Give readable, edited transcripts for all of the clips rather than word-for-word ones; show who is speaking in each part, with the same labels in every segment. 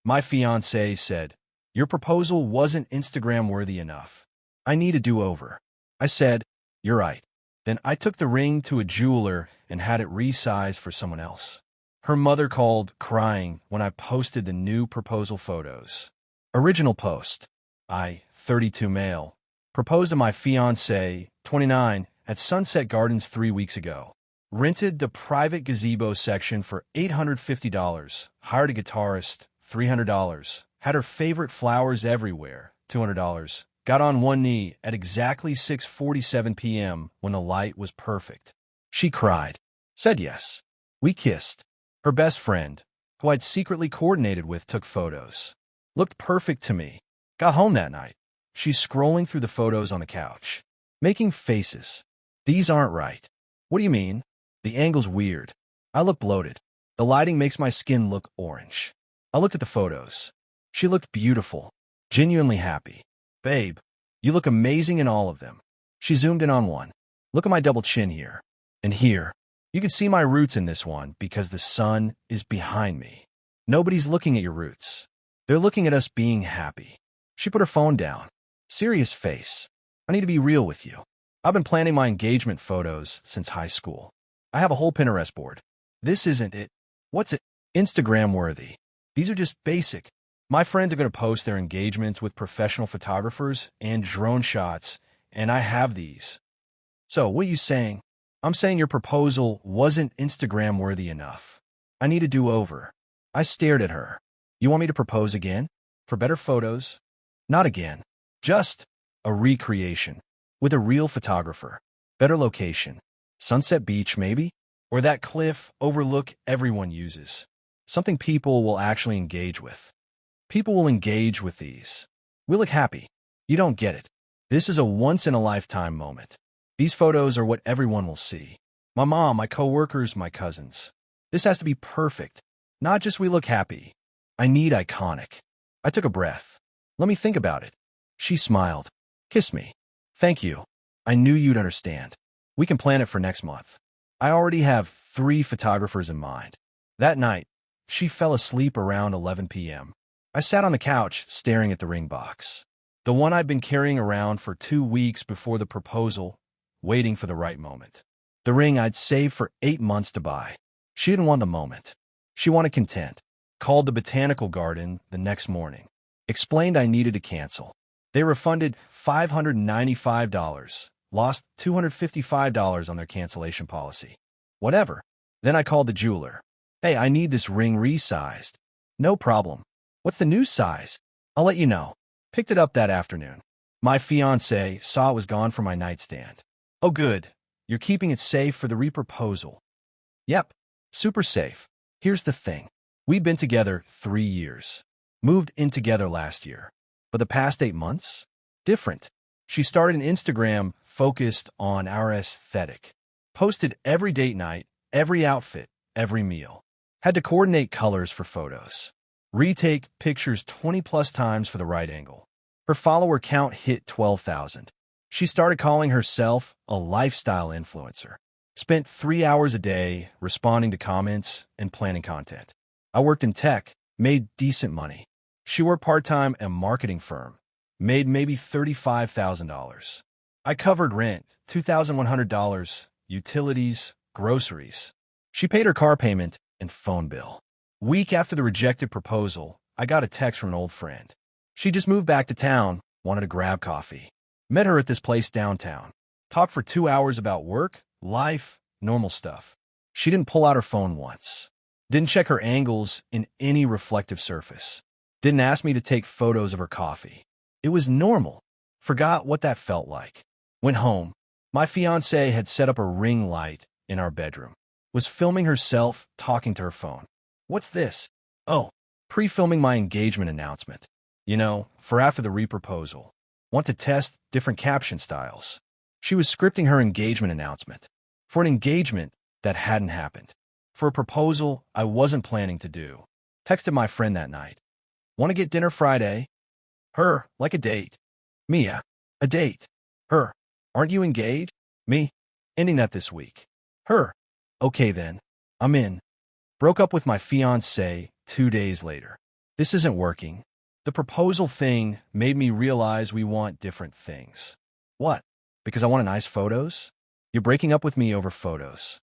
Speaker 1: My fiancée said, "Your proposal wasn't Instagram worthy enough. I need a do-over." I said, "You're right." Then I took the ring to a jeweler and had it resized for someone else. Her mother called, crying, when I posted the new proposal photos. Original post. I, 32 male, proposed to my fiancée, 29, at Sunset Gardens 3 weeks ago. Rented the private gazebo section for $850. Hired a guitarist, $300. Had her favorite flowers everywhere, $200. Got on one knee at exactly 6:47 p.m. when the light was perfect. She cried. Said yes. We kissed. Her best friend, who I'd secretly coordinated with, took photos. Looked perfect to me. Got home that night. She's scrolling through the photos on the couch, making faces. These aren't right. What do you mean? The angle's weird. I look bloated. The lighting makes my skin look orange. I looked at the photos. She looked beautiful, genuinely happy. Babe, you look amazing in all of them. She zoomed in on one. Look at my double chin here. And here. You can see my roots in this one because the sun is behind me. Nobody's looking at your roots. They're looking at us being happy. She put her phone down. Serious face. I need to be real with you. I've been planning my engagement photos since high school. I have a whole Pinterest board. This isn't it. What's it? Instagram worthy. These are just basic. My friends are going to post their engagements with professional photographers and drone shots, and I have these. So, what are you saying? I'm saying your proposal wasn't Instagram worthy enough. I need a do-over. I stared at her. You want me to propose again? For better photos? Not again. Just a recreation. With a real photographer. Better location. Sunset Beach, maybe? Or that cliff overlook everyone uses. Something people will actually engage with. People will engage with these. We look happy. You don't get it. This is a once-in-a-lifetime moment. These photos are what everyone will see. My mom, my coworkers, my cousins. This has to be perfect. Not just we look happy. I need iconic. I took a breath. Let me think about it. She smiled. Kissed me. Thank you. I knew you'd understand. We can plan it for next month. I already have 3 photographers in mind. That night, she fell asleep around 11 p.m. I sat on the couch staring at the ring box. The one I'd been carrying around for 2 weeks before the proposal, waiting for the right moment. The ring I'd saved for 8 months to buy. She didn't want the moment. She wanted content. Called the botanical garden the next morning. Explained I needed to cancel. They refunded $595. Lost $255 on their cancellation policy. Whatever. Then I called the jeweler. Hey, I need this ring resized. No problem. What's the new size? I'll let you know. Picked it up that afternoon. My fiancée saw it was gone from my nightstand. Oh good. You're keeping it safe for the reproposal. Yep. Super safe. Here's the thing. We've been together 3 years. Moved in together last year. But the past 8 months? Different. She started an Instagram focused on our aesthetic. Posted every date night, every outfit, every meal. Had to coordinate colors for photos. Retake pictures 20+ times for the right angle. Her follower count hit 12,000. She started calling herself a lifestyle influencer. Spent 3 hours a day responding to comments and planning content. I worked in tech, made decent money. She worked part-time at a marketing firm, made maybe $35,000. I covered rent, $2,100, utilities, groceries. She paid her car payment and phone bill. Week after the rejected proposal, I got a text from an old friend. She just moved back to town, wanted to grab coffee. Met her at this place downtown. Talked for 2 hours about work, life, normal stuff. She didn't pull out her phone once. Didn't check her angles in any reflective surface. Didn't ask me to take photos of her coffee. It was normal. Forgot what that felt like. Went home. My fiancée had set up a ring light in our bedroom. Was filming herself talking to her phone. What's this? Oh, pre-filming my engagement announcement. You know, for after the reproposal. Want to test different caption styles. She was scripting her engagement announcement. For an engagement that hadn't happened. For a proposal I wasn't planning to do. Texted my friend that night. Want to get dinner Friday? Her, like a date. Mia, a date. Her, aren't you engaged? Me, ending that this week. Her, okay then, I'm in. Broke up with my fiancée 2 days later. This isn't working. The proposal thing made me realize we want different things. What? Because I want nice photos? You're breaking up with me over photos.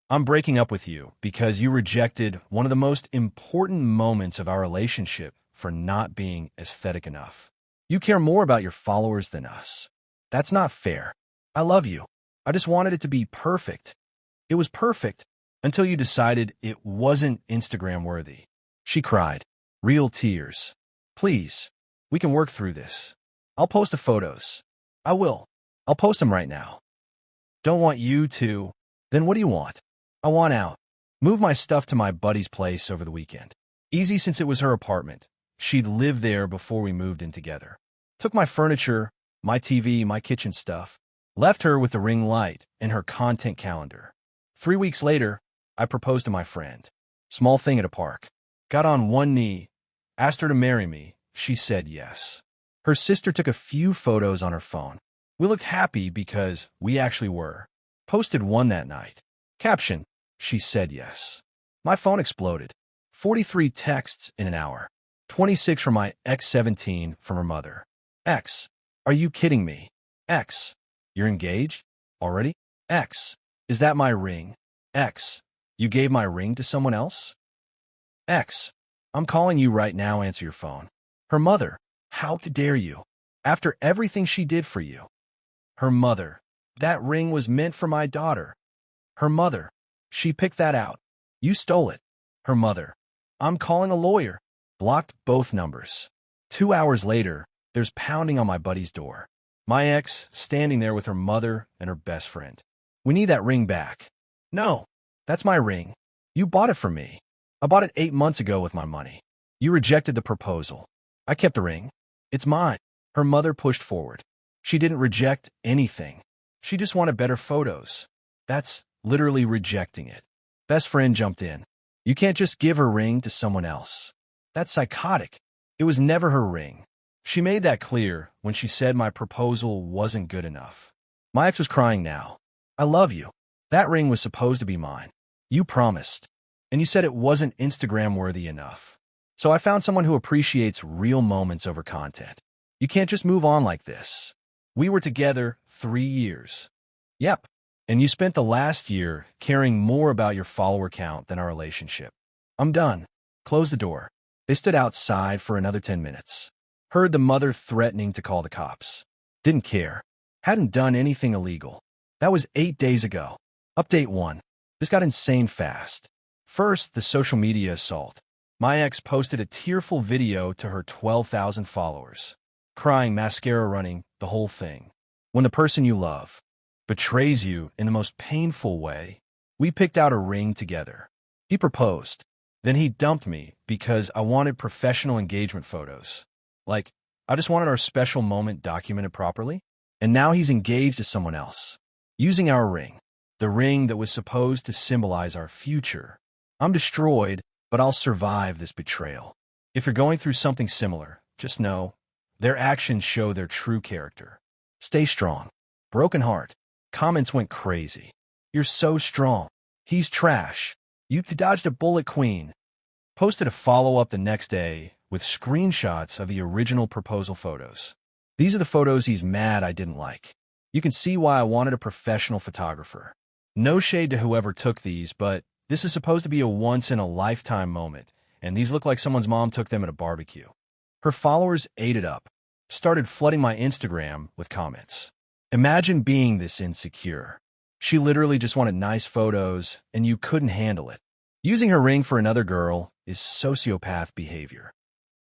Speaker 1: I'm breaking up with you because you rejected one of the most important moments of our relationship for not being aesthetic enough. You care more about your followers than us. That's not fair. I love you. I just wanted it to be perfect. It was perfect until you decided it wasn't Instagram worthy. She cried. Real tears. Please, we can work through this. I'll post the photos. I will. I'll post them right now. Don't want you to. Then what do you want? I want out. Move my stuff to my buddy's place over the weekend. Easy since it was her apartment. She'd lived there before we moved in together. Took my furniture, my TV, my kitchen stuff. Left her with the ring light and her content calendar. 3 weeks later, I proposed to my friend. Small thing at a park. Got on one knee, asked her to marry me. She said yes. Her sister took a few photos on her phone. We looked happy because we actually were. Posted one that night. Caption, she said yes. My phone exploded. 43 texts in an hour. 26 from my ex, 17 from her mother. X, are you kidding me? X, you're engaged? Already? X, is that my ring? X, you gave my ring to someone else? X, I'm calling you right now, answer your phone. Her mother, how dare you? After everything she did for you. Her mother, that ring was meant for my daughter. Her mother, she picked that out. You stole it. Her mother, I'm calling a lawyer. Blocked both numbers. 2 hours later, there's pounding on my buddy's door. My ex standing there with her mother and her best friend. We need that ring back. No, that's my ring. You bought it from me. I bought it 8 months ago with my money. You rejected the proposal. I kept the ring. It's mine. Her mother pushed forward. She didn't reject anything. She just wanted better photos. That's literally rejecting it. Best friend jumped in. You can't just give her ring to someone else. That's psychotic. It was never her ring. She made that clear when she said my proposal wasn't good enough. My ex was crying now. I love you. That ring was supposed to be mine. You promised. And you said it wasn't Instagram worthy enough. So I found someone who appreciates real moments over content. You can't just move on like this. We were together 3 years. Yep. And you spent the last year caring more about your follower count than our relationship. I'm done. Close the door. They stood outside for another 10 minutes. Heard the mother threatening to call the cops. Didn't care. Hadn't done anything illegal. That was 8 days ago. Update 1. This got insane fast. First, the social media assault. My ex posted a tearful video to her 12,000 followers. Crying, mascara running, the whole thing. When the person you love betrays you in the most painful way, we picked out a ring together. He proposed. Then he dumped me because I wanted professional engagement photos. Like, I just wanted our special moment documented properly. And now he's engaged to someone else. Using our ring. The ring that was supposed to symbolize our future. I'm destroyed, but I'll survive this betrayal. If you're going through something similar, just know their actions show their true character. Stay strong. Broken heart. Comments went crazy. You're so strong. He's trash. You dodged a bullet, queen. Posted a follow-up the next day with screenshots of the original proposal photos. These are the photos he's mad I didn't like. You can see why I wanted a professional photographer. No shade to whoever took these, but this is supposed to be a once-in-a-lifetime moment, and these look like someone's mom took them at a barbecue. Her followers ate it up, started flooding my Instagram with comments. Imagine being this insecure. She literally just wanted nice photos, and you couldn't handle it. Using her ring for another girl is sociopath behavior.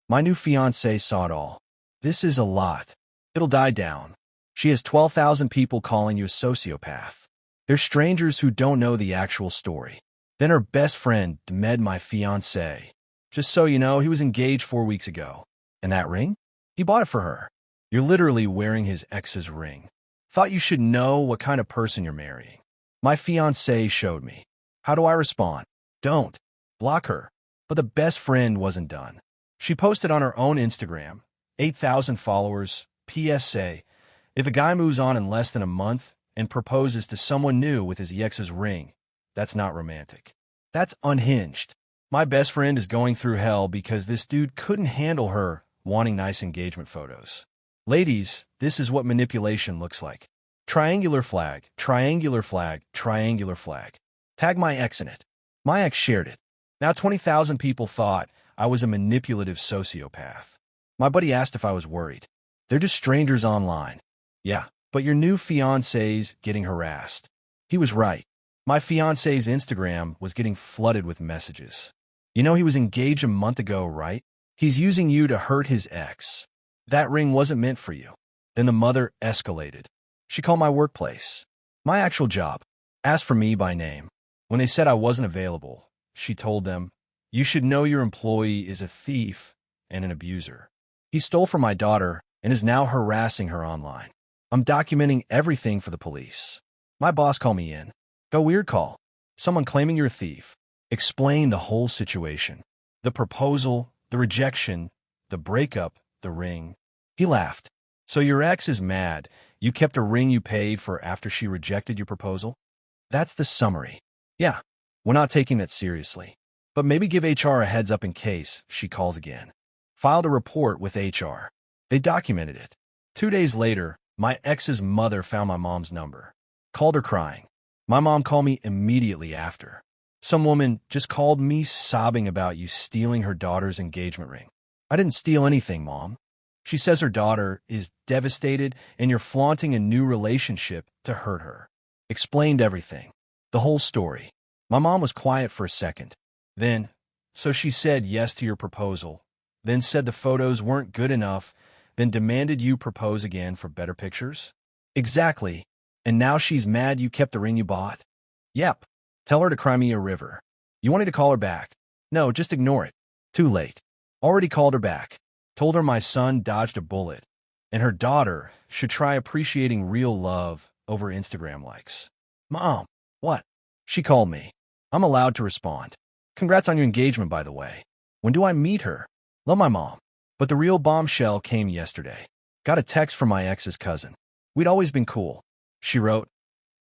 Speaker 1: My new fiancée saw it all. This is a lot. It'll die down. She has 12,000 people calling you a sociopath. They're strangers who don't know the actual story. Then her best friend, Demed, my fiancé. Just so you know, he was engaged 4 weeks ago. And that ring? He bought it for her. You're literally wearing his ex's ring. Thought you should know what kind of person you're marrying. My fiancé showed me. How do I respond? Don't. Block her. But the best friend wasn't done. She posted on her own Instagram, 8,000 followers, PSA, if a guy moves on in less than a month and proposes to someone new with his ex's ring, that's not romantic. That's unhinged. My best friend is going through hell because this dude couldn't handle her wanting nice engagement photos. Ladies, this is what manipulation looks like. Triangular flag, triangular flag, triangular flag. Tag my ex in it. My ex shared it. Now 20,000 people thought I was a manipulative sociopath. My buddy asked if I was worried. They're just strangers online. Yeah, but your new fiancé's getting harassed. He was right. My fiancé's Instagram was getting flooded with messages. You know he was engaged a month ago, right? He's using you to hurt his ex. That ring wasn't meant for you. Then the mother escalated. She called my workplace. My actual job. Asked for me by name. When they said I wasn't available, she told them, "You should know your employee is a thief and an abuser. He stole from my daughter and is now harassing her online. I'm documenting everything for the police." My boss called me in. Go weird call. Someone claiming you're a thief. Explain the whole situation. The proposal, the rejection, the breakup, the ring. He laughed. So your ex is mad you kept a ring you paid for after she rejected your proposal? That's the summary. Yeah, we're not taking that seriously. But maybe give HR a heads up in case she calls again. Filed a report with HR. They documented it. 2 days later, my ex's mother found my mom's number. Called her crying. My mom called me immediately after. Some woman just called me sobbing about you stealing her daughter's engagement ring. I didn't steal anything, Mom. She says her daughter is devastated and you're flaunting a new relationship to hurt her. Explained everything. The whole story. My mom was quiet for a second. Then, so she said yes to your proposal. Then said the photos weren't good enough. Then demanded you propose again for better pictures? Exactly. And now she's mad you kept the ring you bought? Yep. Tell her to cry me a river. You wanted to call her back? No, just ignore it. Too late. Already called her back. Told her my son dodged a bullet. And her daughter should try appreciating real love over Instagram likes. Mom, what? She called me. I'm allowed to respond. Congrats on your engagement, by the way. When do I meet her? Love my mom. But the real bombshell came yesterday. Got a text from my ex's cousin. We'd always been cool. She wrote,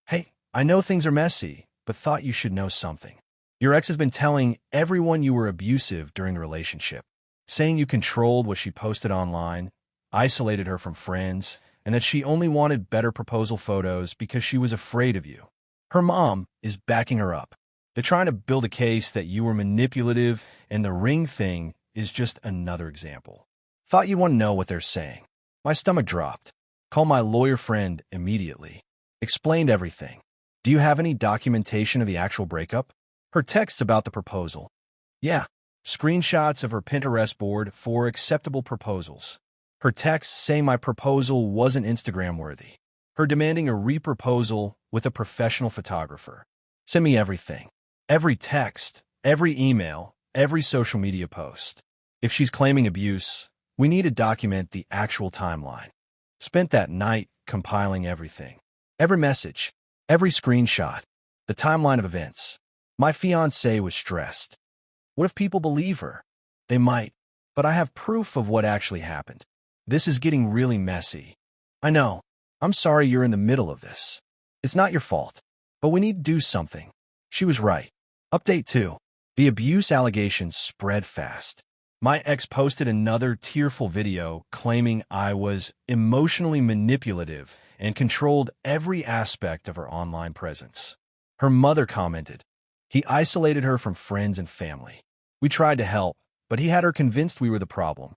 Speaker 1: "Hey, I know things are messy, but thought you should know something. Your ex has been telling everyone you were abusive during the relationship, saying you controlled what she posted online, isolated her from friends, and that she only wanted better proposal photos because she was afraid of you. Her mom is backing her up. They're trying to build a case that you were manipulative, and the ring thing is just another example. Thought you want to know what they're saying." My stomach dropped. Called my lawyer friend immediately. Explained everything. Do you have any documentation of the actual breakup? Her text about the proposal. Yeah. Screenshots of her Pinterest board for acceptable proposals. Her text saying my proposal wasn't Instagram worthy. Her demanding a re-proposal with a professional photographer. Send me everything. Every text, every email, every social media post. If she's claiming abuse, we need to document the actual timeline. Spent that night compiling everything. Every message, every screenshot, the timeline of events. My fiancé was stressed. What if people believe her? They might, but I have proof of what actually happened. This is getting really messy. I know. I'm sorry you're in the middle of this. It's not your fault, but we need to do something. She was right. Update 2. The abuse allegations spread fast. My ex posted another tearful video claiming I was emotionally manipulative and controlled every aspect of her online presence. Her mother commented, "He isolated her from friends and family. We tried to help, but he had her convinced we were the problem.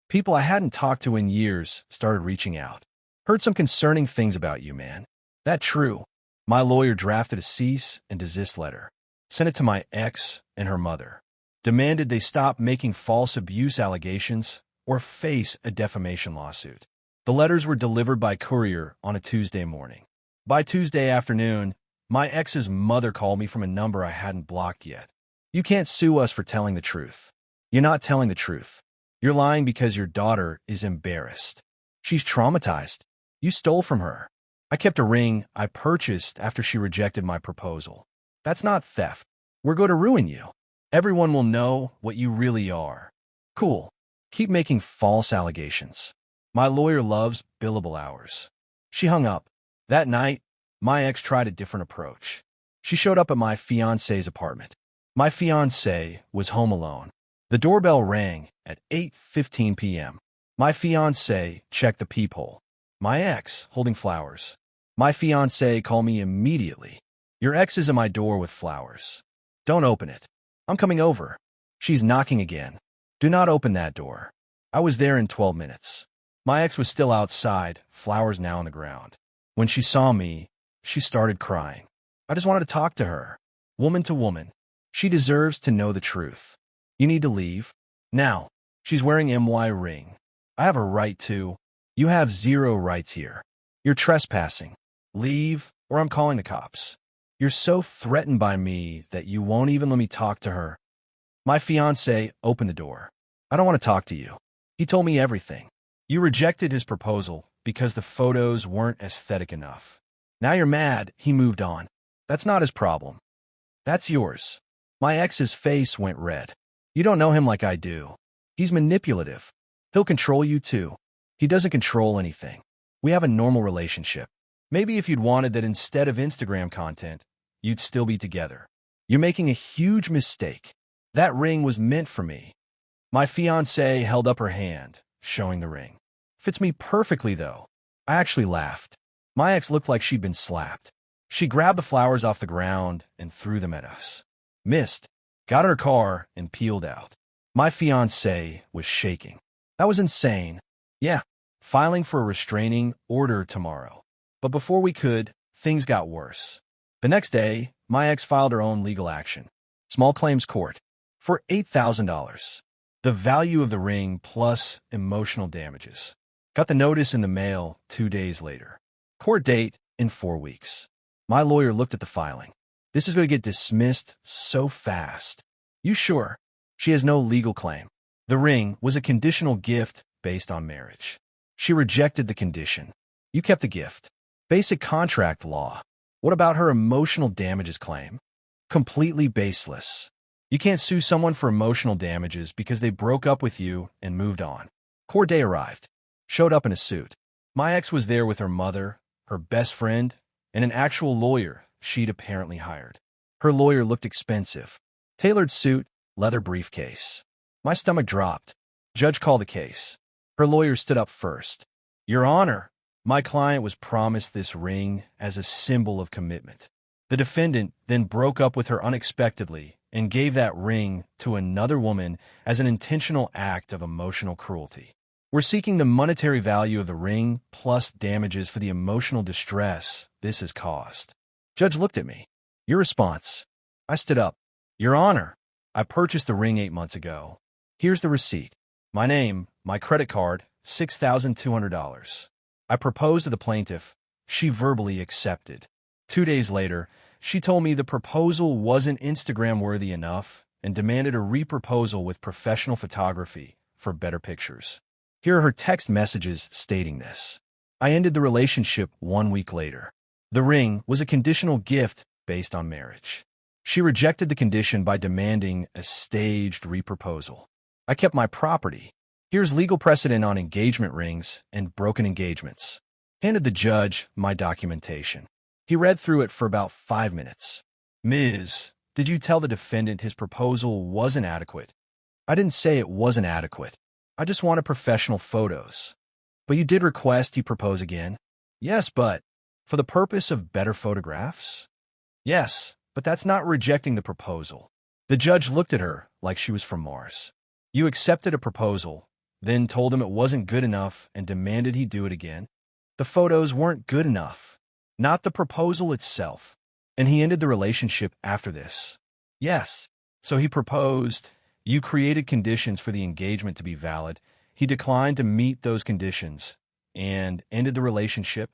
Speaker 1: People I hadn't talked to in years started reaching out. Heard some concerning things about you, man. That true." My lawyer drafted a cease and desist letter. Sent it to my ex and her mother. Demanded they stop making false abuse allegations or face a defamation lawsuit. The letters were delivered by courier on a Tuesday morning. By Tuesday afternoon, my ex's mother called me from a number I hadn't blocked yet. "You can't sue us for telling the truth. You're not telling the truth. You're lying because your daughter is embarrassed. She's traumatized. You stole from her. I kept a ring I purchased after she rejected my proposal. That's not theft. We're going to ruin you. Everyone will know what you really are." Cool. Keep making false allegations. My lawyer loves billable hours. She hung up. That night, my ex tried a different approach. She showed up at my fiancé's apartment. My fiancée was home alone. The doorbell rang at 8:15 p.m. My fiancée checked the peephole. My ex holding flowers. My fiancée called me immediately. Your ex is at my door with flowers. Don't open it. I'm coming over. She's knocking again. Do not open that door. I was there in 12 minutes. My ex was still outside, flowers now on the ground. When she saw me, she started crying. I just wanted to talk to her. Woman to woman. She deserves to know the truth. You need to leave. Now. She's wearing my ring. I have a right to. You have zero rights here. You're trespassing. Leave, or I'm calling the cops. You're so threatened by me that you won't even let me talk to her. My fiancé opened the door. I don't want to talk to you. He told me everything. You rejected his proposal because the photos weren't aesthetic enough. Now you're mad he moved on. That's not his problem. That's yours. My ex's face went red. You don't know him like I do. He's manipulative. He'll control you too. He doesn't control anything. We have a normal relationship. Maybe if you'd wanted that instead of Instagram content, you'd still be together. You're making a huge mistake. That ring was meant for me. My fiancée held up her hand, showing the ring. Fits me perfectly, though. I actually laughed. My ex looked like she'd been slapped. She grabbed the flowers off the ground and threw them at us. Missed, got her car, and peeled out. My fiancée was shaking. That was insane. Yeah, filing for a restraining order tomorrow. But before we could, things got worse. The next day, my ex filed her own legal action. Small claims court. For $8,000. The value of the ring plus emotional damages. Got the notice in the mail 2 days later. Court date in 4 weeks. My lawyer looked at the filing. This is going to get dismissed so fast. You sure? She has no legal claim. The ring was a conditional gift based on marriage. She rejected the condition. You kept the gift. Basic contract law. What about her emotional damages claim? Completely baseless. You can't sue someone for emotional damages because they broke up with you and moved on. Court day arrived. Showed up in a suit. My ex was there with her mother, her best friend, and an actual lawyer she'd apparently hired. Her lawyer looked expensive. Tailored suit, leather briefcase. My stomach dropped. Judge called the case. Her lawyer stood up first. Your Honor, my client was promised this ring as a symbol of commitment. The defendant then broke up with her unexpectedly and gave that ring to another woman as an intentional act of emotional cruelty. We're seeking the monetary value of the ring plus damages for the emotional distress this has caused. Judge looked at me. Your response? I stood up. Your Honor, I purchased the ring 8 months ago. Here's the receipt. My name, my credit card, $6,200. I proposed to the plaintiff. She verbally accepted. 2 days later, she told me the proposal wasn't Instagram-worthy enough and demanded a reproposal with professional photography for better pictures. Here are her text messages stating this. I ended the relationship 1 week later. The ring was a conditional gift based on marriage. She rejected the condition by demanding a staged reproposal. I kept my property. Here's legal precedent on engagement rings and broken engagements. Handed the judge my documentation. He read through it for about 5 minutes. Ms., did you tell the defendant his proposal wasn't adequate? I didn't say it wasn't adequate. I just wanted professional photos. But you did request he propose again? Yes, but for the purpose of better photographs? Yes, but that's not rejecting the proposal. The judge looked at her like she was from Mars. You accepted a proposal, then told him it wasn't good enough and demanded he do it again. The photos weren't good enough. Not the proposal itself. And he ended the relationship after this. Yes. So he proposed. You created conditions for the engagement to be valid. He declined to meet those conditions and ended the relationship.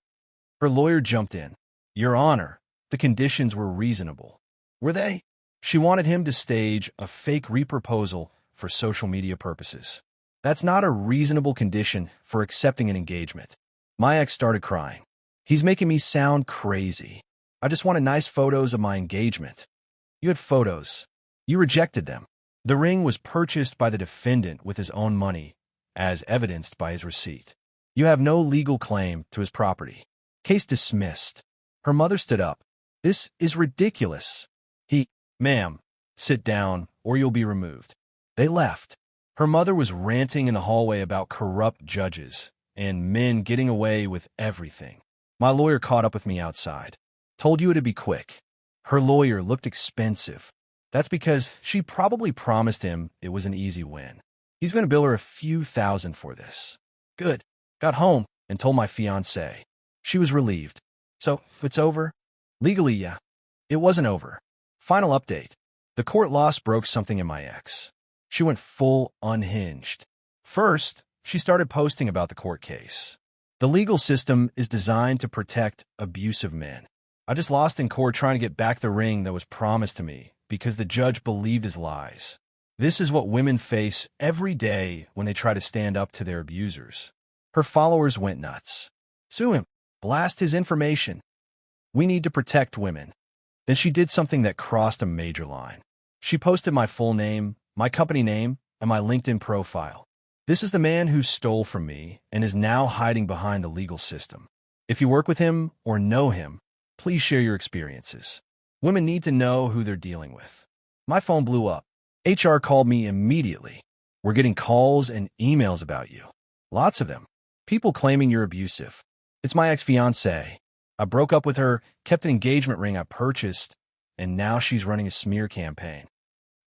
Speaker 1: Her lawyer jumped in. Your Honor, the conditions were reasonable. Were they? She wanted him to stage a fake reproposal for social media purposes. That's not a reasonable condition for accepting an engagement. My ex started crying. He's making me sound crazy. I just wanted nice photos of my engagement. You had photos. You rejected them. The ring was purchased by the defendant with his own money, as evidenced by his receipt. You have no legal claim to his property. Case dismissed. Her mother stood up. This is ridiculous. Ma'am, Sit down, or you'll be removed. They left. Her mother was ranting in the hallway about corrupt judges and men getting away with everything. My lawyer caught up with me outside. Told you it'd be quick. Her lawyer looked expensive. That's because she probably promised him it was an easy win. He's going to bill her a few thousand for this. Good. Got home and told my fiancée. She was relieved. So, it's over? Legally, yeah. It wasn't over. Final update. The court loss broke something in my ex. She went full unhinged. First, she started posting about the court case. The legal system is designed to protect abusive men. I just lost in court trying to get back the ring that was promised to me because the judge believed his lies. This is what women face every day when they try to stand up to their abusers. Her followers went nuts. Sue him. Blast his information. We need to protect women. Then she did something that crossed a major line. She posted my full name, my company name, and my LinkedIn profile. This is the man who stole from me and is now hiding behind the legal system. If you work with him or know him, please share your experiences. Women need to know who they're dealing with. My phone blew up. HR called me immediately. We're getting calls and emails about you. Lots of them. People claiming you're abusive. It's my ex-fiancée. I broke up with her, kept an engagement ring I purchased, and now she's running a smear campaign.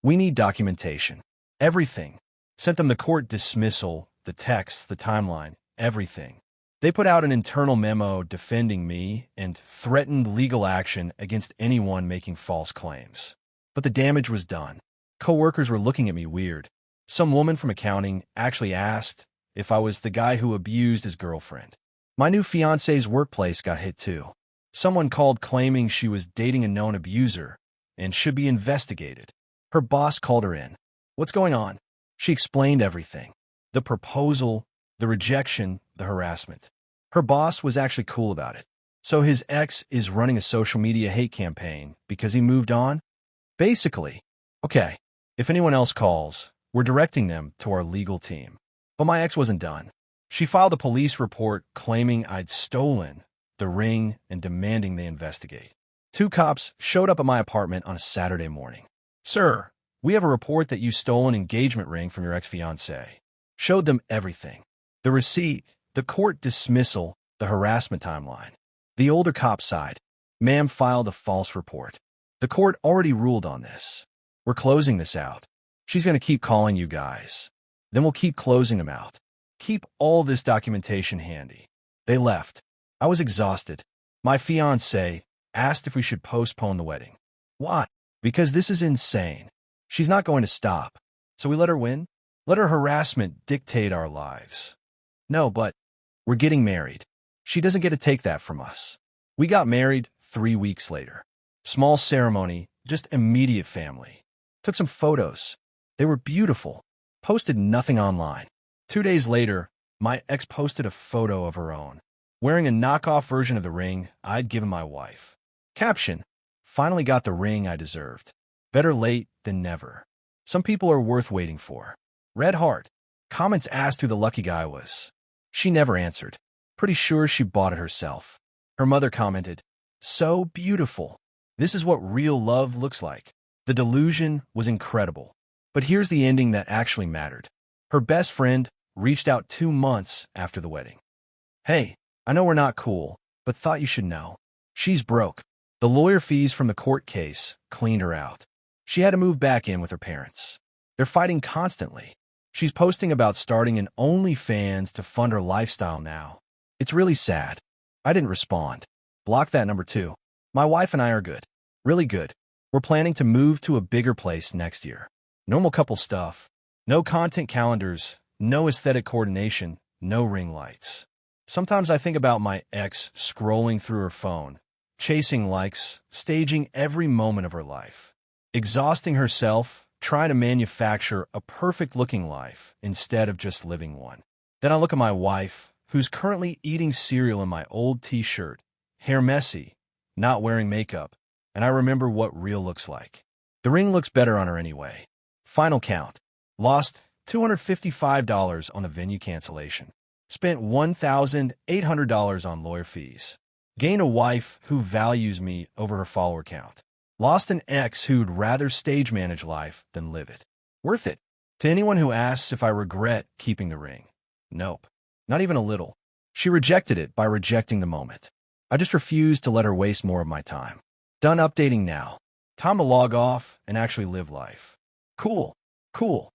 Speaker 1: We need documentation. Everything. Sent them the court dismissal, the text, the timeline, everything. They put out an internal memo defending me and threatened legal action against anyone making false claims. But the damage was done. Coworkers were looking at me weird. Some woman from accounting actually asked if I was the guy who abused his girlfriend. My new fiancé's workplace got hit too. Someone called claiming she was dating a known abuser and should be investigated. Her boss called her in. What's going on? She explained everything. The proposal, the rejection, the harassment. Her boss was actually cool about it. So his ex is running a social media hate campaign because he moved on? Basically. Okay, if anyone else calls, we're directing them to our legal team. But my ex wasn't done. She filed a police report claiming I'd stolen the ring and demanding they investigate. 2 cops showed up at my apartment on a Saturday morning. Sir, we have a report that you stole an engagement ring from your ex-fiancée. Showed them everything. The receipt, the court dismissal, the harassment timeline. The older cop sighed. Ma'am filed a false report. The court already ruled on this. We're closing this out. She's going to keep calling you guys. Then we'll keep closing them out. Keep all this documentation handy. They left. I was exhausted. My fiancée asked if we should postpone the wedding. Why? Because this is insane. She's not going to stop. So we let her win? Let her harassment dictate our lives. No, but we're getting married. She doesn't get to take that from us. We got married 3 weeks later. Small ceremony, just immediate family. Took some photos. They were beautiful. Posted nothing online. 2 days later, my ex posted a photo of her own, wearing a knockoff version of the ring I'd given my wife. Caption: finally got the ring I deserved. Better late than never. Some people are worth waiting for. Red heart. Comments asked who the lucky guy was. She never answered. Pretty sure she bought it herself. Her mother commented, so beautiful. This is what real love looks like. The delusion was incredible. But here's the ending that actually mattered. Her best friend reached out 2 months after the wedding. Hey, I know we're not cool, but thought you should know. She's broke. The lawyer fees from the court case cleaned her out. She had to move back in with her parents. They're fighting constantly. She's posting about starting an OnlyFans to fund her lifestyle now. It's really sad. I didn't respond. Block that number 2. My wife and I are good. Really good. We're planning to move to a bigger place next year. Normal couple stuff. No content calendars, no aesthetic coordination, no ring lights. Sometimes I think about my ex scrolling through her phone, chasing likes, staging every moment of her life, exhausting herself, trying to manufacture a perfect-looking life instead of just living one. Then I look at my wife, who's currently eating cereal in my old t-shirt, hair messy, not wearing makeup, and I remember what real looks like. The ring looks better on her anyway. Final count. Lost $255 on the venue cancellation. Spent $1,800 on lawyer fees. Gain a wife who values me over her follower count. Lost an ex who'd rather stage manage life than live it. Worth it. To anyone who asks if I regret keeping the ring. Nope. Not even a little. She rejected it by rejecting the moment. I just refused to let her waste more of my time. Done updating now. Time to log off and actually live life. Cool. Cool.